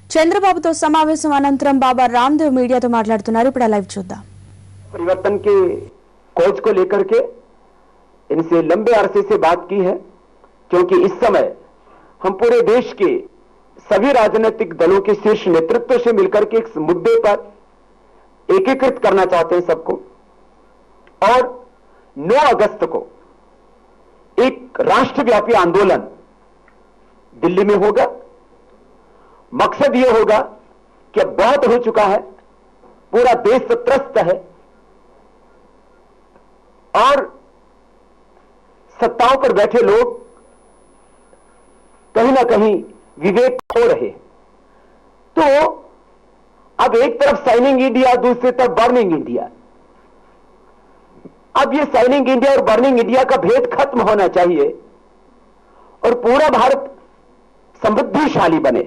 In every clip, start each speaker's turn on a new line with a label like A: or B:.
A: చంద్రబాబుతో సమావేశం అనంతరం బాబా రామ్దేవ్ మీడియాతో మాట్లాడుతున్నారు. ఇప్పుడు లైవ్ చూద్దాం.
B: परिवर्तन के खोज को लेकर के इनसे लंबे अरसे से बात की है, क्योंकि इस समय हम पूरे देश के सभी राजनीतिक दलों के शीर्ष नेतृत्व से मिलकर के इस मुद्दे पर एकीकृत करना चाहते हैं सबको। और 9 अगस्त को एक राष्ट्रव्यापी आंदोलन दिल्ली में होगा। मकसद यह होगा कि अब बहुत हो चुका है, पूरा देश त्रस्त है और सत्ताओं पर बैठे लोग कहीं ना कहीं विवेक खो रहे। तो अब एक तरफ साइनिंग इंडिया, दूसरी तरफ बर्निंग इंडिया। अब ये साइनिंग इंडिया और बर्निंग इंडिया का भेद खत्म होना चाहिए और पूरा भारत समृद्धिशाली बने,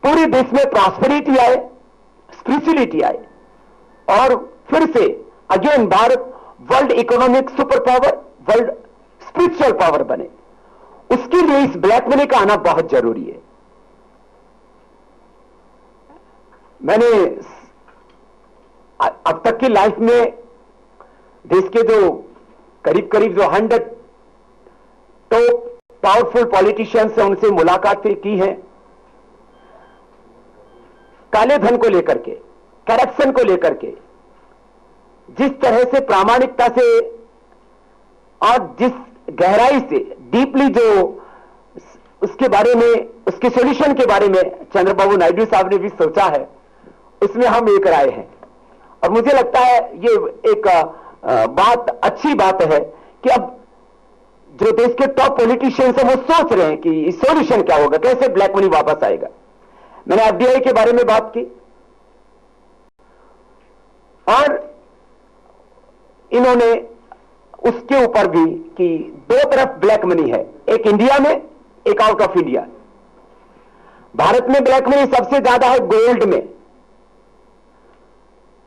B: पूरे देश में प्रॉस्पेरिटी आए, स्पिरिचुअलिटी आए और फिर से again Bharat world economic super power, world spiritual power बने। उसके लिए इस ब्लैक मनी का आना बहुत जरूरी है। मैंने अब तक की लाइफ में देश के जो करीब करीब जो 100 टॉप पावरफुल पॉलिटिशियंस हैं उनसे मुलाकातें की हैं। काले धन को लेकर के, करप्शन को लेकर के, जिस तरह से प्रामाणिकता से और जिस गहराई से डीपली जो उसके बारे में, उसके सॉल्यूशन के बारे में चंद्रबाबू नायडू साहब ने भी सोचा है, उसमें हम एक राय हैं। और मुझे लगता है ये एक बात, अच्छी बात है कि अब जो देश के टॉप पॉलिटिशियंस हैं वो सोच रहे हैं कि सॉल्यूशन क्या होगा, कैसे ब्लैक मनी वापस आएगा। मैंने एफडीआई के बारे में बात की और इन्होंने उसके ऊपर भी कि 2 तरफ ब्लैक मनी है, एक इंडिया में, एक आउट ऑफ इंडिया। भारत में ब्लैक मनी सबसे ज्यादा है गोल्ड में।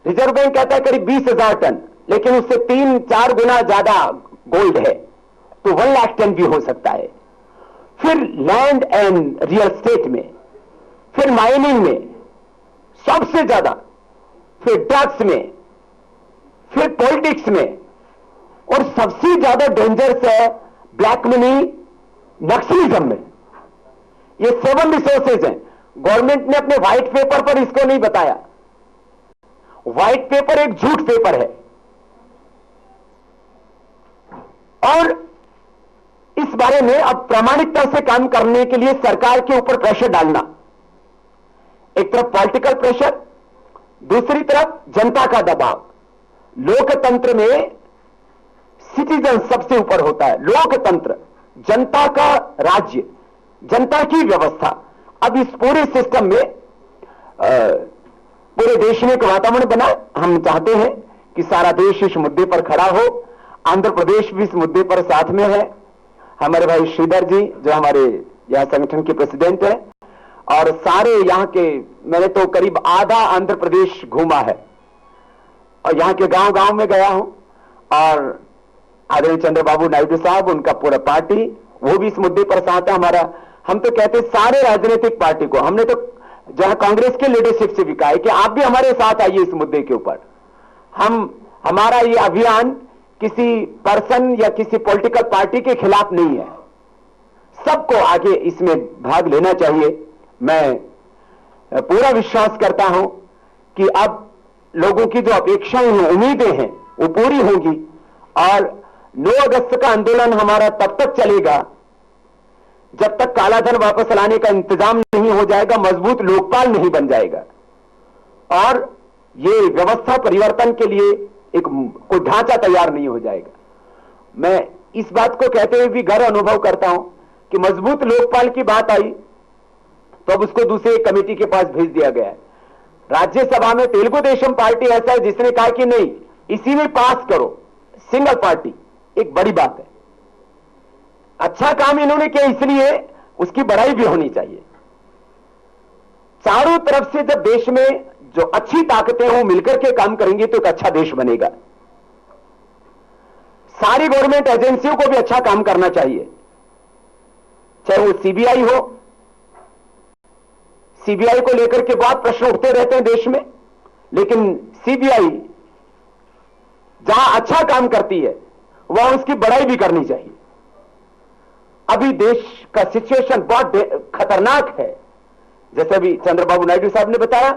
B: रिजर्व बैंक कहता है करीब 20,000 टन, लेकिन उससे 3-4 गुना ज्यादा गोल्ड है, तो 1 लाख टन भी हो सकता है। फिर लैंड एंड रियल एस्टेट में, फिर माइनिंग में सबसे ज्यादा, फिर ड्रग्स में, फिर पॉलिटिक्स में, और सबसे ज्यादा डेंजरस है ब्लैक मनी नक्सलिज्म में। ये 7 रिसोर्सेज हैं। गवर्नमेंट ने अपने व्हाइट पेपर पर इसको नहीं बताया। व्हाइट पेपर एक झूठ पेपर है और इस बारे में अब प्रामाणिकता से काम करने के लिए सरकार के ऊपर प्रेशर डालना, एक तरफ पॉलिटिकल प्रेशर, दूसरी तरफ जनता का दबाव। लोकतंत्र में सिटीजन सबसे ऊपर होता है। लोकतंत्र, जनता का राज्य, जनता की व्यवस्था। अब इस पूरे सिस्टम में पूरे देश में एक वातावरण बना। हम चाहते हैं कि सारा देश इस मुद्दे पर खड़ा हो। आंध्र प्रदेश भी इस मुद्दे पर साथ में है। हमारे भाई श्रीधर जी जो हमारे यहां संगठन के प्रेसिडेंट हैं, और सारे यहां के, मैंने तो करीब आधा आंध्र प्रदेश घूमा है और यहां के गांव गांव में गया हूं। और आदरणीय चंद्रबाबू नायडू साहब, उनका पूरा पार्टी, वो भी इस मुद्दे पर साथ है हमारा। हम तो कहते हैं सारे राजनीतिक पार्टी को, हमने तो जहां कांग्रेस के लीडरशिप से भी कहा है कि आप भी हमारे साथ आइए इस मुद्दे के ऊपर। हमारा ये अभियान किसी पर्सन या किसी पॉलिटिकल पार्टी के खिलाफ नहीं है। सबको आगे इसमें भाग लेना चाहिए। मैं पूरा विश्वास करता हूं कि अब लोगों की जो अपेक्षाएं हैं, उम्मीदें हैं, वो पूरी होंगी। और 9 अगस्त का आंदोलन हमारा तब तक चलेगा जब तक काला धन वापस लाने का इंतजाम नहीं हो जाएगा, मजबूत लोकपाल नहीं बन जाएगा और ये व्यवस्था परिवर्तन के लिए एक कोई ढांचा तैयार नहीं हो जाएगा। मैं इस बात को कहते हुए भी गर्व अनुभव करता हूं कि मजबूत लोकपाल की बात आई तो अब उसको दूसरे कमेटी के पास भेज दिया गया है। राज्यसभा में तेलुगु देशम पार्टी ऐसा है जिसने कहा कि नहीं, इसी में पास करो, सिंगल पार्टी। एक बड़ी बात है। अच्छा काम इन्होंने किया, इसलिए उसकी बड़ाई भी होनी चाहिए। चारों तरफ से जब देश में जो अच्छी ताकतें हो मिलकर के काम करेंगे तो एक अच्छा देश बनेगा। सारी गवर्नमेंट एजेंसियों को भी अच्छा काम करना चाहिए, चाहे वो सीबीआई हो सीबीआई को लेकर के बहुत प्रश्न उठते रहते हैं देश में, लेकिन सीबीआई जहां अच्छा काम करती है वहां उसकी बड़ाई भी करनी चाहिए। अभी देश का सिचुएशन बहुत खतरनाक है। जैसे अभी चंद्रबाबू नायडू साहब ने बताया,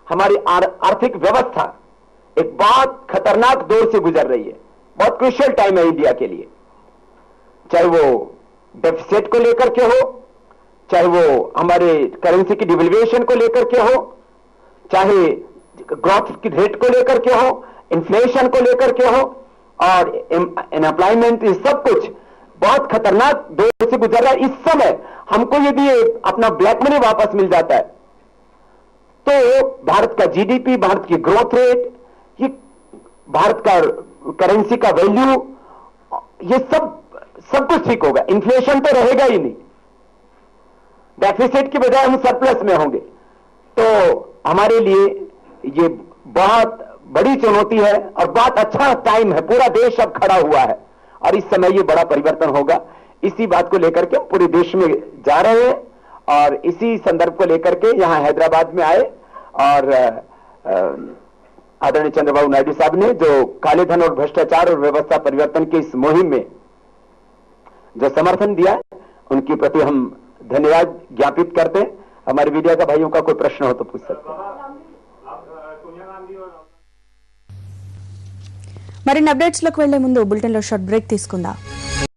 B: हमारी आर्थिक व्यवस्था एक बहुत खतरनाक दौर से गुजर रही है। बहुत क्रूशियल टाइम है इंडिया के लिए, चाहे वो डेफिसिट को लेकर के हो, चाहे वो हमारे करेंसी की डिवैल्यूएशन को लेकर के हो, चाहे ग्रोथ की रेट को लेकर के हो, इन्फ्लेशन को लेकर के हो, और अनएम्प्लॉयमेंट, ये सब कुछ बहुत खतरनाक दौर से गुजर रहा है। इस समय हमको यदि अपना ब्लैक मनी वापस मिल जाता है तो भारत का जीडीपी, भारत की ग्रोथ रेट, ये भारत का करेंसी का वैल्यू, ये सब कुछ ठीक होगा। इन्फ्लेशन तो रहेगा ही नहीं, डेफिसिट की बजाय हम सरप्लस में होंगे। तो हमारे लिए ये बहुत बड़ी चुनौती है और बहुत अच्छा टाइम है। पूरा देश अब खड़ा हुआ है और इस समय ये बड़ा परिवर्तन होगा। इसी बात को लेकर के पूरे देश में जा रहे हैं और इसी संदर्भ को लेकर के यहां हैदराबाद में आए और आदरणीय चंद्रबाबू नायडू साहब ने जो काले धन और भ्रष्टाचार और व्यवस्था परिवर्तन की इस मुहिम में जो समर्थन दिया, उनके प्रति हम धन्यवाद ज्ञापित करते हैं। हमारे मीडिया का भाइयों का कोई प्रश्न हो तो पूछ सकते हैं।
A: మరిన్ని అప్డేట్స్ లకు వెళ్లే ముందు బులెటిన్ లో షార్ట్ బ్రేక్ తీసుకుందాం।